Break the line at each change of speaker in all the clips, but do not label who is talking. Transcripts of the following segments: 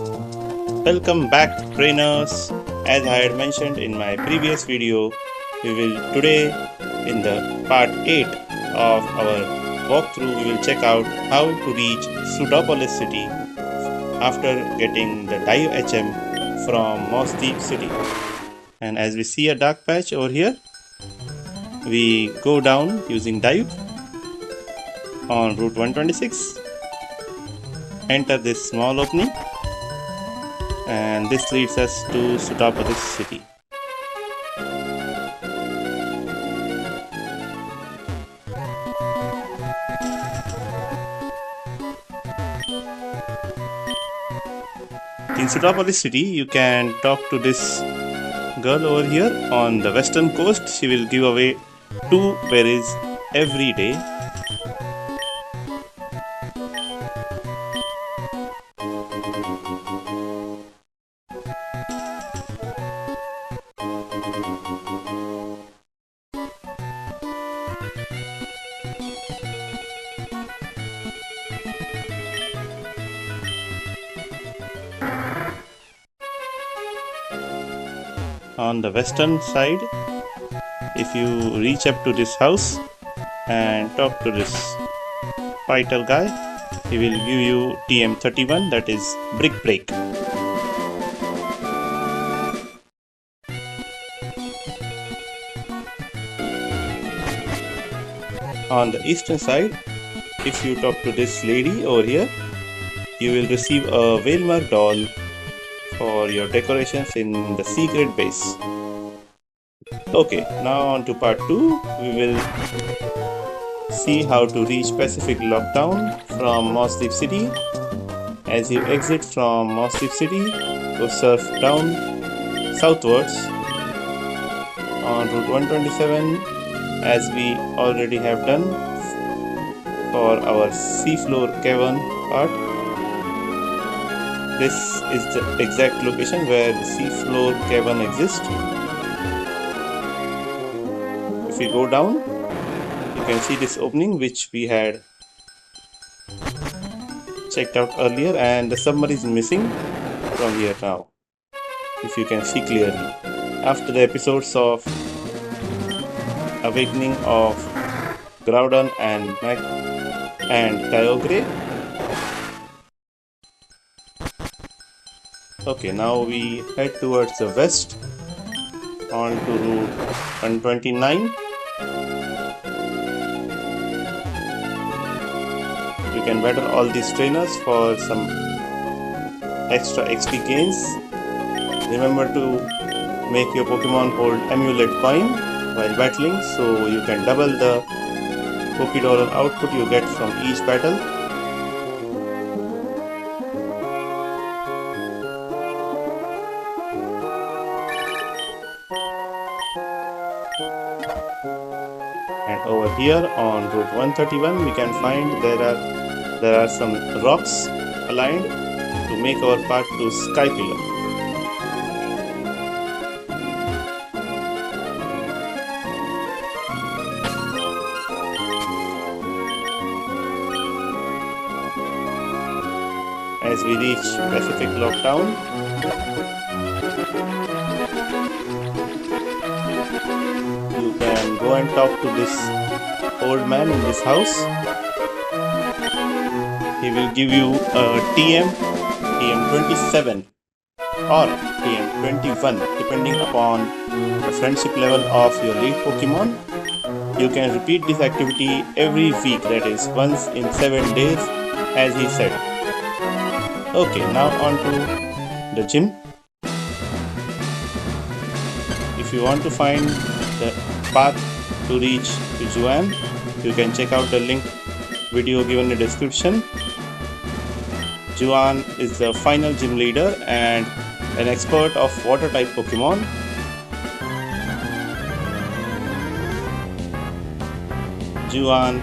Welcome back, trainers. As I had mentioned in my previous video, we will today in the part 8 of our walkthrough we will check out how to reach Pseudopolis city after getting the Dive HM from Moss Deep city. And as we see a dark patch over here, we go down using Dive on Route 126, enter this small opening, and this leads us to Pseudopolis city. In Pseudopolis city, you can talk to this girl over here on the western coast. She will give away 2 berries every day. On the western side, if you reach up to this house and talk to this fighter guy, he will give you TM31, that is brick break. On the eastern side, if you talk to this lady over here, you will receive a Whalmer doll for your decorations in the secret base. Okay, now on to part 2. We will see how to reach Pacific Lockdown from Moss Deep City. As you exit from Moss Deep City, go surf down southwards on Route 127, as we already have done for our seafloor cavern part. This is the exact location where the seafloor cavern exists. If we go down, you can see this opening which we had checked out earlier, and the submarine is missing from here now, if you can see clearly. After the episodes of Awakening of Groudon and Kyogre. Okay, now we head towards the west on to Route 129. You can battle all these trainers for some extra XP gains. Remember to make your Pokemon hold Amulet coin while battling, so you can double the Pokédollar output you get from each battle. And over here on Route 131, we can find there are some rocks aligned to make our path to Sky Pillar. As we reach Pacific Lockdown, you can go and talk to this old man in this house. He will give you a TM27 or TM21 depending upon the friendship level of your lead Pokemon. You can repeat this activity every week, that is once in 7 days, as he said. Okay, now on to the gym. If you want to find the path to reach to Juan, you can check out the link video given in the description. Juan is the final gym leader and an expert of water type Pokemon. Juan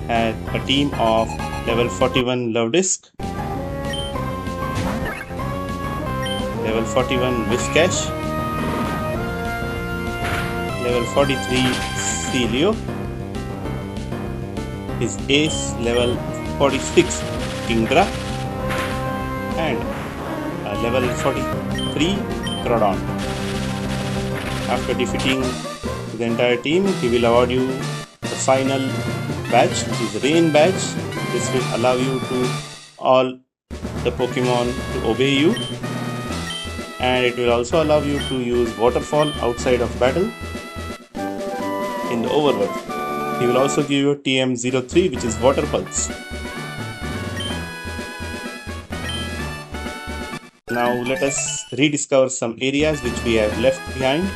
had a team of level 41 Luvdisc, level 41 Whiscash, level 43 Celio, his ace level 46 Kingdra, and level 43 Groudon. After defeating the entire team, he will award you the final badge, which is the Rain badge. This will allow you to all the Pokemon to obey you, and it will also allow you to use Waterfall outside of battle in the overworld. He will also give you TM03, which is Water Pulse. Now let us rediscover some areas which we have left behind.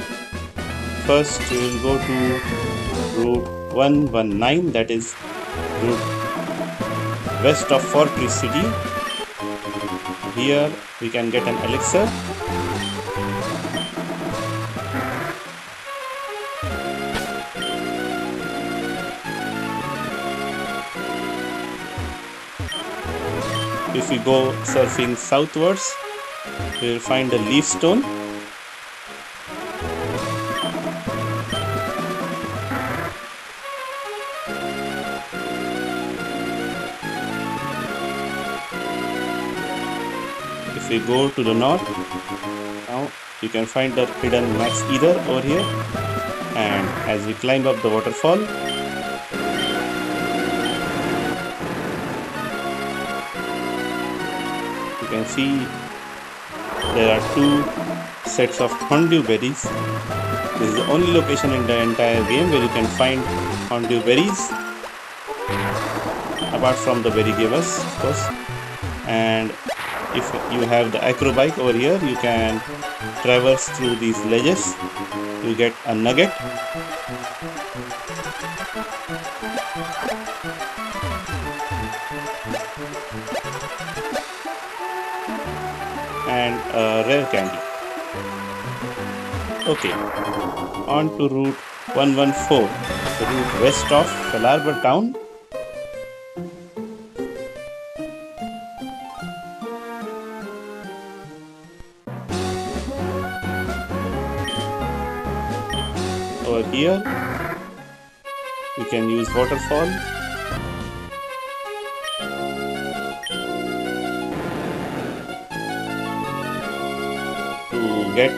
First, we will go to Route 119, that is route west of Fortress City. Here we can get an elixir. If we go surfing southwards, we will find a leaf stone. If we go to the north, now you can find the hidden Max Ether over here, and as we climb up the waterfall, you can see there are two sets of Hondew berries. This is the only location in the entire game where you can find Hondew berries, apart from the berry givers, of course. And if you have the acro bike over here, you can traverse through these ledges. You get a nugget. And a rare candy. Okay, on to Route 114, the route west of Felarbor town. Over here, you can use Waterfall. To get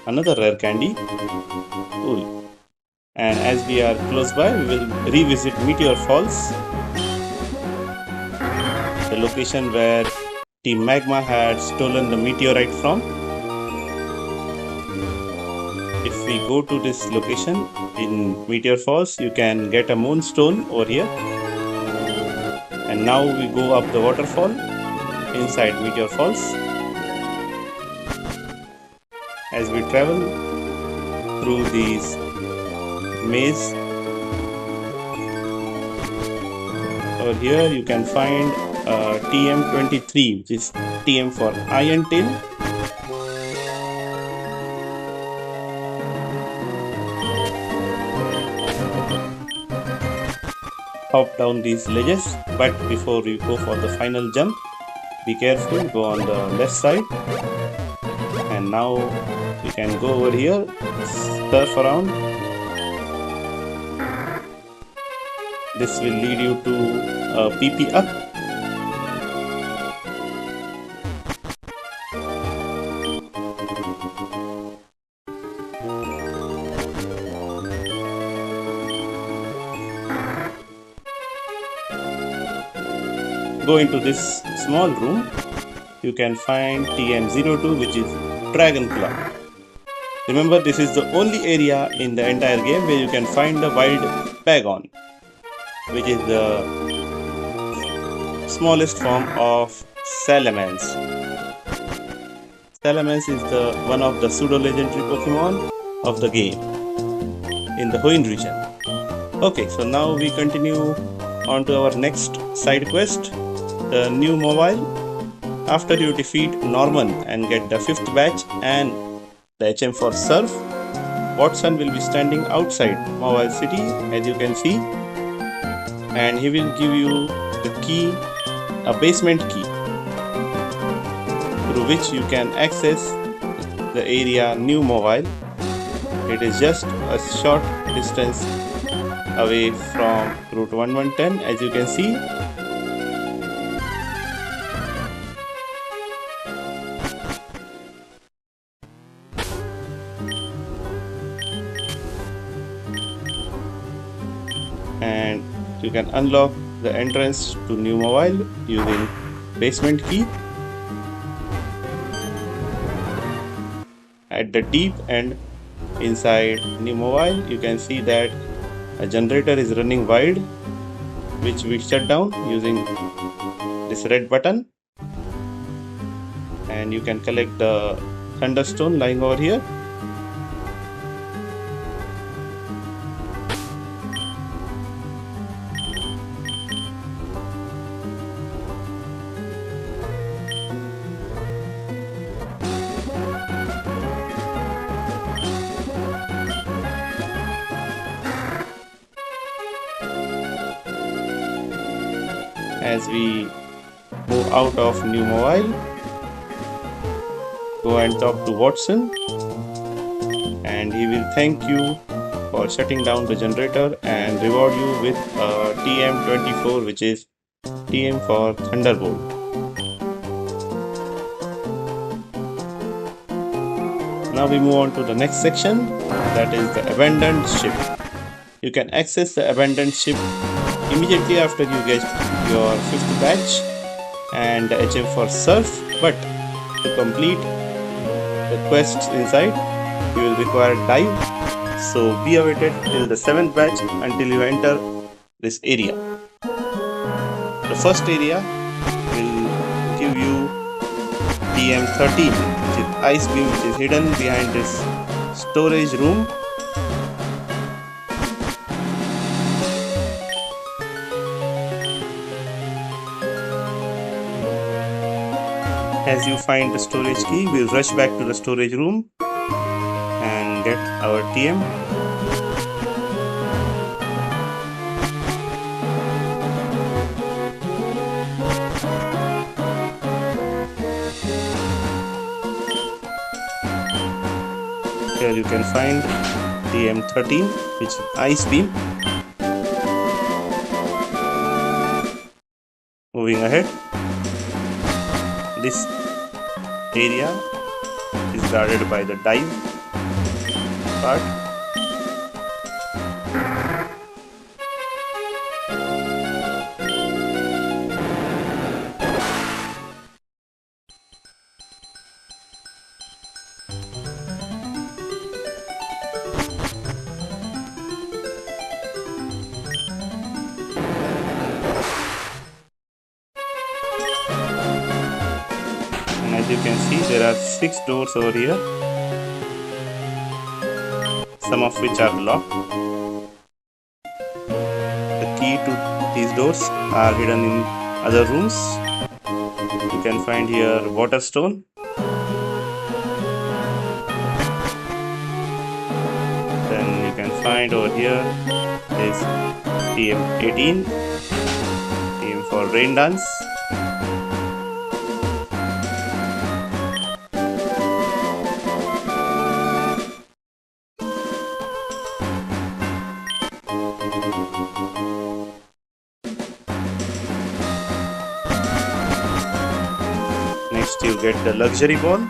another rare candy. Cool. And as we are close by, we will revisit Meteor Falls, the location where Team Magma had stolen the meteorite from. If we go to this location in Meteor Falls, you can get a moonstone over here. And now we go up the waterfall inside Meteor Falls. As we travel through these maze, over here you can find TM23, which is TM for Iron Tail. Hop down these ledges, but before we go for the final jump, be careful, go on the left side. And now you can go over here, surf around. This will lead you to a PP up. Go into this small room. You can find TM02, which is Dragon Claw. Remember, this is the only area in the entire game where you can find the wild Bagon, which is the smallest form of Salamence. Salamence is the one of the pseudo-legendary Pokemon of the game in the Hoenn region. Okay, so now we continue on to our next side quest, the new mobile. After you defeat Norman and get the 5th badge and the HM for Surf, Watson will be standing outside Mobile City, as you can see, and he will give you the key, a basement key, through which you can access the area New Mobile. It is just a short distance away from Route 1110, as you can see. You can unlock the entrance to New Mobile using basement key. At the deep end inside New Mobile, you can see that a generator is running wide, which we shut down using this red button. And you can collect the thunderstone lying over here. As we move out of New Mobile, go and talk to Watson, and he will thank you for shutting down the generator and reward you with a TM24, which is TM for Thunderbolt. Now we move on to the next section, that is the abandoned ship. You can access the abandoned ship immediately after you get your 5th badge and the HM for Surf, but to complete the quests inside you will require dive, so be awaited till the 7th badge until you enter this area. The first area will give you TM13, which is ice beam, which is hidden behind this storage room. As you find the storage key, we'll rush back to the storage room and get our TM. Here you can find TM13, which is ice beam. Moving ahead, this area is guarded by the dive part. As you can see, there are 6 doors over here, some of which are locked. The key to these doors are hidden in other rooms. You can find here water stone. Then you can find over here is TM18, TM for rain dance. Next you get the luxury ball.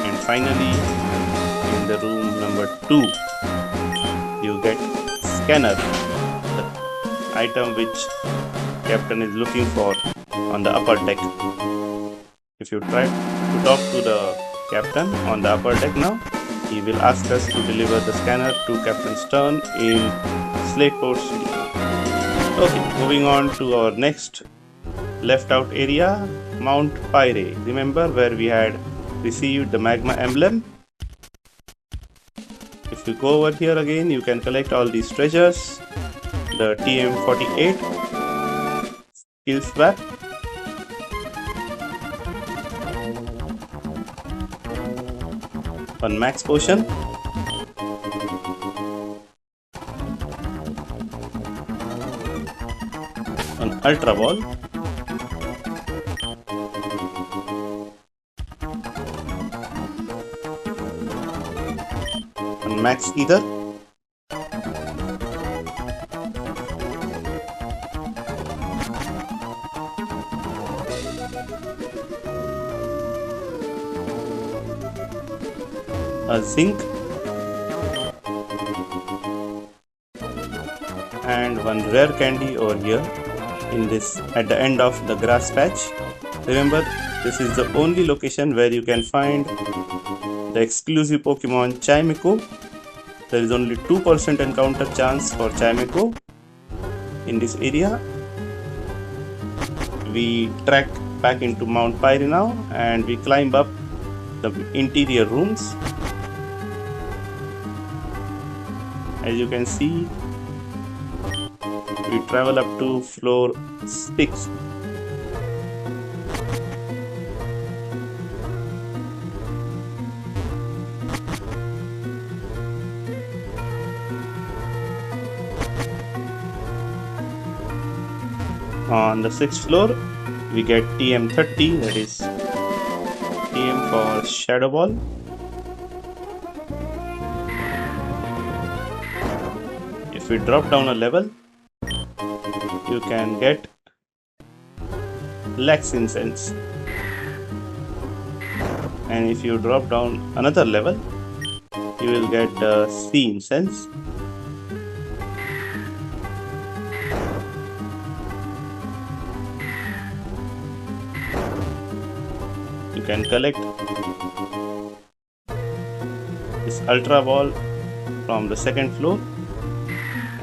And finally, in the room number 2, you get scanner, the item which captain is looking for on the upper deck. If you try to talk to the captain on the upper deck now, he will ask us to deliver the scanner to Captain Stern in Slateport City. Okay, moving on to our next left out area, Mount Pyre. Remember where we had received the magma emblem? If you go over here again, you can collect all these treasures. The TM48 skill swap, one max potion, an ultra ball, an max ether, a zinc and one rare candy over here in this at the end of the grass patch. Remember, this is the only location where you can find the exclusive Pokemon Chimecho. There is only 2% encounter chance for Chimecho in this area. We trek back into Mount Pyre now and we climb up the interior rooms. As you can see, we travel up to floor 6. On the 6th floor, we get TM30, that is TM for Shadow Ball. If we drop down a level, you can get Lax Incense. And if you drop down another level, you will get the Sea Incense. You can collect this Ultra Ball from the 2nd floor,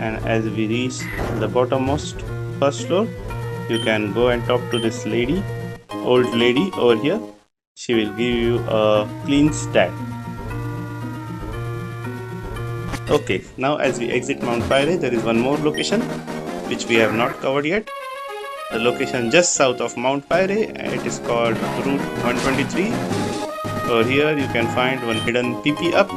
and as we reach the bottommost 1st floor, you can go and talk to this lady, old lady over here. She will give you a clean stat. Okay, now as we exit Mount Pyre, there is one more location which we have not covered yet. The location just south of Mount Pyre, it is called Route 123. Over here you can find one hidden PP up.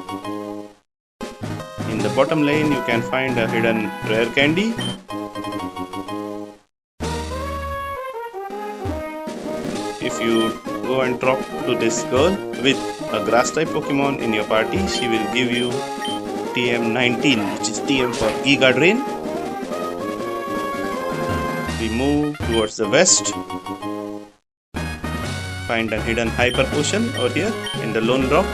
In the bottom lane you can find a hidden rare candy. If you go and talk to this girl with a grass type Pokemon in your party, she will give you TM19, which is TM for Giga Drain. We move towards the west, find a hidden Hyper Potion over here in the Lone Rock.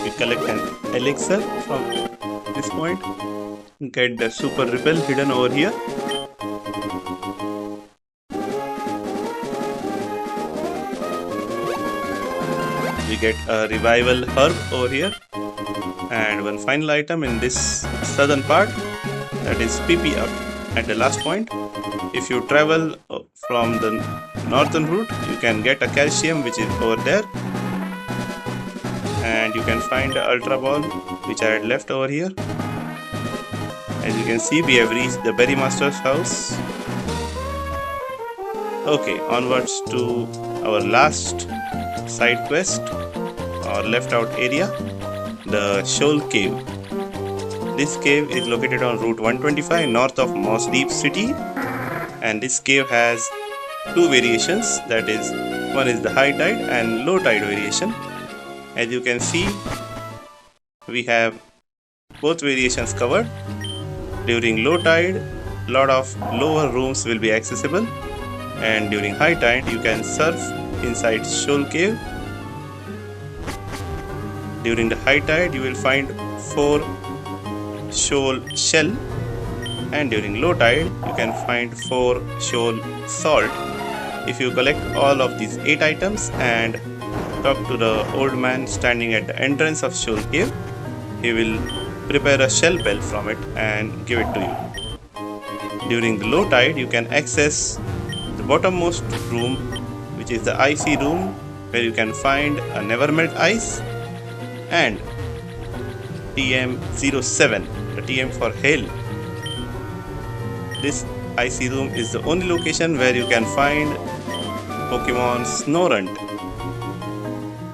We collect an Elixir from this point, get the Super Repel hidden over here. We get a Revival Herb over here, and one final item in this southern part, that is PP up at the last point. If you travel from the northern route, you can get a calcium which is over there, and you can find the Ultra Ball which I had left over here. As you can see, we have reached the Berry Master's house. Okay, onwards to our last side quest or left out area, the Shoal Cave. This cave is located on Route 125 north of Moss Deep City, and this cave has two variations, that is, one is the high tide and low tide variation. As you can see, we have both variations covered. During low tide, a lot of lower rooms will be accessible, and during high tide you can surf inside Shoal Cave. During the high tide you will find 4 shoal shell, and during low tide you can find 4 shoal salt. If you collect all of these 8 items and talk to the old man standing at the entrance of Shoal Cave, he will prepare a shell bell from it and give it to you. During the low tide you can access the bottommost room, which is the icy room, where you can find a Nevermelt Ice and TM07, the TM for Hail. This icy room is the only location where you can find Pokemon Snorunt